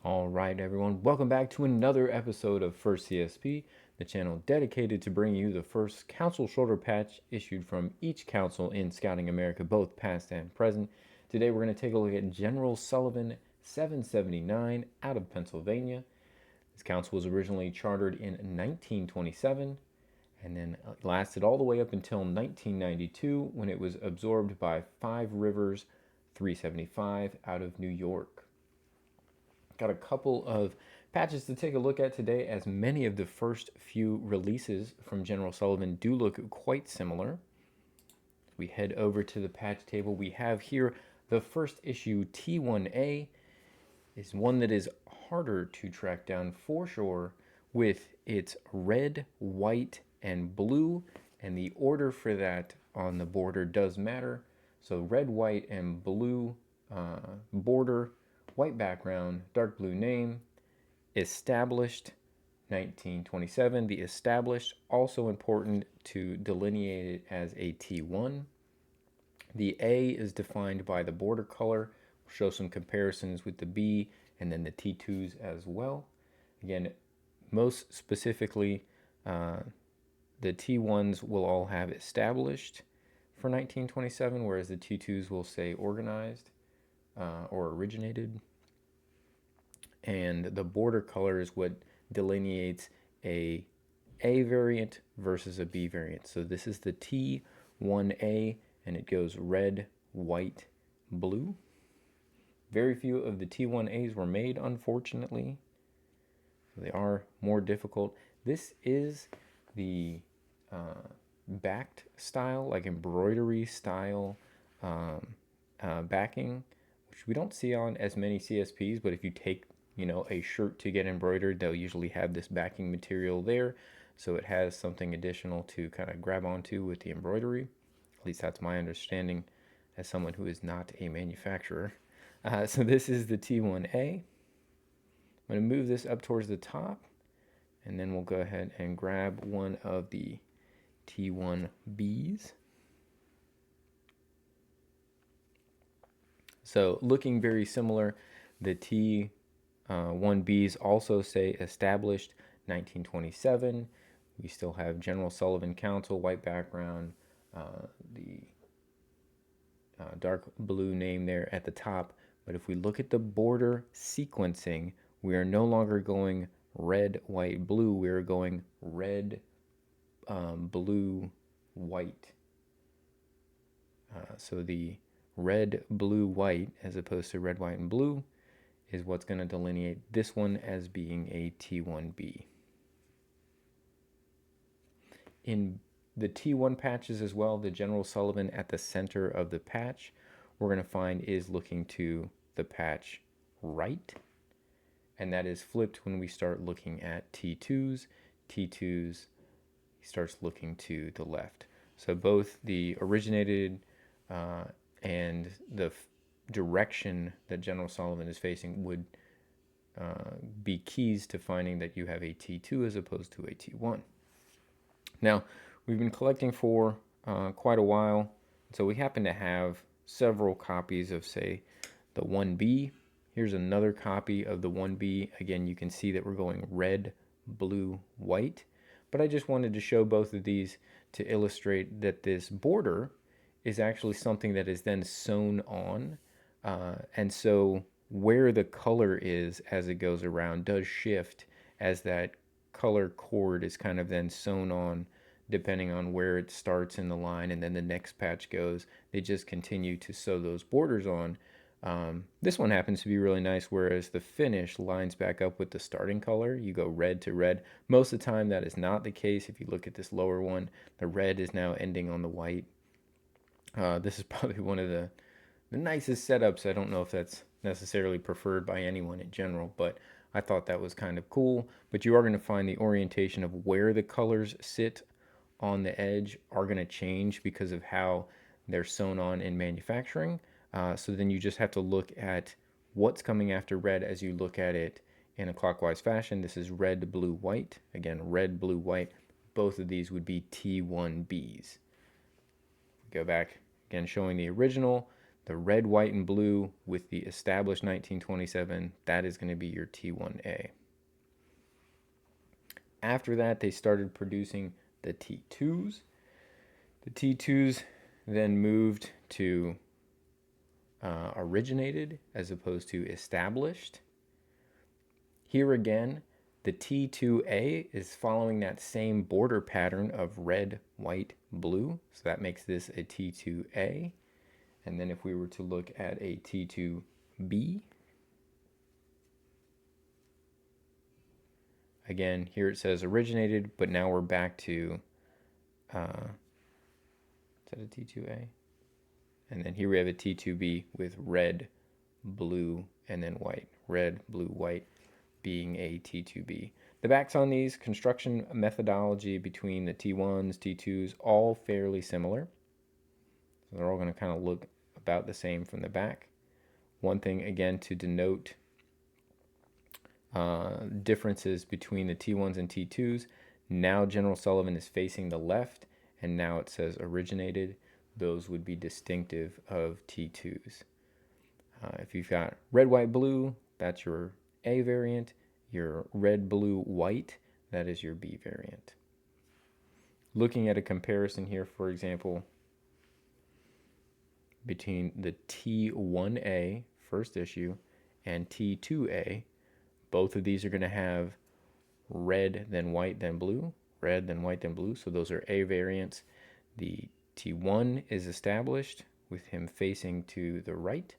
All right, everyone, welcome back to another episode of First CSP, the channel dedicated to bringing you the first council shoulder patch issued from each council in Scouting America, both past and present. Today, we're going to take a look at General Sullivan 779 out of Pennsylvania. This council was originally chartered in 1927 and then lasted all the way up until 1992 when it was absorbed by Five Rivers 375 out of New York. Got a couple of patches to take a look at today, as many of the first few releases from General Sullivan do look quite similar. We head over to the patch table. We have here the first issue, T1A, is one that is harder to track down for sure, with its red, white, and blue, and the order for that on the border does matter. So red, white, and blue border, white background, dark blue name, established 1927. The established, also important to delineate it as a T1. The A is defined by the border color. We'll show some comparisons with the B and then the T2s as well. Again, most specifically, the T1s will all have established for 1927, whereas the T2s will say organized or originated. And the border color is what delineates a variant versus a B variant. So this is the T1A, and it goes red, white, blue. Very few of the T1As were made, unfortunately. So they are more difficult. This is the backed style, like embroidery style backing, which we don't see on as many CSPs, but if you take a shirt to get embroidered, they'll usually have this backing material there, so it has something additional to kind of grab onto with the embroidery. At least that's my understanding as someone who is not a manufacturer. So this is the T1A. I'm going to move this up towards the top, and then we'll go ahead and grab one of the T1Bs. So looking very similar, the T1Bs also say established 1927. We still have General Sullivan Council, white background, the dark blue name there at the top. But if we look at the border sequencing, we are no longer going red, white, blue. We are going red, blue, white. So the red, blue, white, as opposed to red, white, and blue, is what's going to delineate this one as being a T1B. In the T1 patches as well, the General Sullivan at the center of the patch, we're going to find is looking to the patch right, and that is flipped when we start looking at T2s. T2s starts looking to the left. So both the originated and the direction that General Sullivan is facing would be keys to finding that you have a T2 as opposed to a T1. Now, we've been collecting for quite a while, so we happen to have several copies of, say, the 1B. Here's another copy of the 1B. Again, you can see that we're going red, blue, white, but I just wanted to show both of these to illustrate that this border is actually something that is then sewn on, and so where the color is as it goes around does shift as that color cord is kind of then sewn on depending on where it starts in the line, and then the next patch goes. They just continue to sew those borders on. This one happens to be really nice, whereas the finish lines back up with the starting color. You go red to red. Most of the time that is not the case. If you look at this lower one, the red is now ending on the white. This is probably one of the nicest setups. I don't know if that's necessarily preferred by anyone in general, but I thought that was kind of cool. But you are going to find the orientation of where the colors sit on the edge are going to change because of how they're sewn on in manufacturing. So then you just have to look at what's coming after red as you look at it in a clockwise fashion. This is red, blue, white. Again, red, blue, white. Both of these would be T1Bs. Go back, again, showing the original. The red, white, and blue with the established 1927, that is going to be your T1A. After that, they started producing the T2s. The T2s then moved to originated as opposed to established. Here again, the T2A is following that same border pattern of red, white, blue. So that makes this a T2A. And then if we were to look at a T2B, again, here it says originated, but now we're back to, is that a T2A? And then here we have a T2B with red, blue, and then white. Red, blue, white being a T2B. The backs on these, construction methodology between the T1s, T2s, all fairly similar. So they're all going to kind of look about the same from the back. One thing, again, to denote differences between the T1s and T2s. Now General Sullivan is facing the left, and now it says originated. Those would be distinctive of T2s. If you've got red, white, blue, that's your A variant. Your red, blue, white, that is your B variant. Looking at a comparison here, for example, between the T1A, first issue, and T2A, both of these are going to have red, then white, then blue, red, then white, then blue. So those are A variants. The T1 is established with him facing to the right,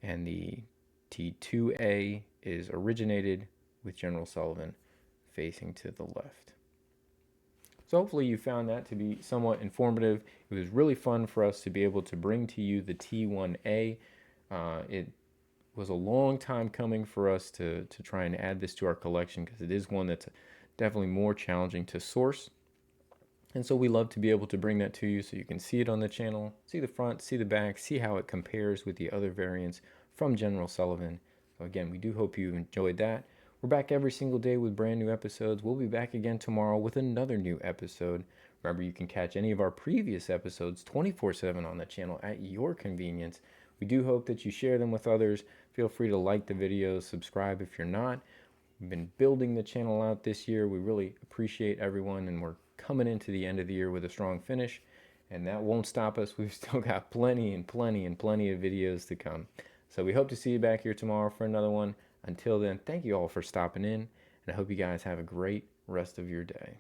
and the T2A is originated with General Sullivan facing to the left. So hopefully you found that to be somewhat informative. It was really fun for us to be able to bring to you the T1A. It was a long time coming for us to try and add this to our collection because it is one that's definitely more challenging to source. And so we love to be able to bring that to you so you can see it on the channel, see the front, see the back, see how it compares with the other variants from General Sullivan. So again, we do hope you enjoyed that. We're back every single day with brand new episodes. We'll be back again tomorrow with another new episode. Remember, you can catch any of our previous episodes 24/7 on the channel at your convenience. We do hope that you share them with others. Feel free to like the videos, subscribe if you're not. We've been building the channel out this year. We really appreciate everyone, and we're coming into the end of the year with a strong finish, and that won't stop us. We've still got plenty of videos to come. So we hope to see you back here tomorrow for another one. Until then, thank you all for stopping in, and I hope you guys have a great rest of your day.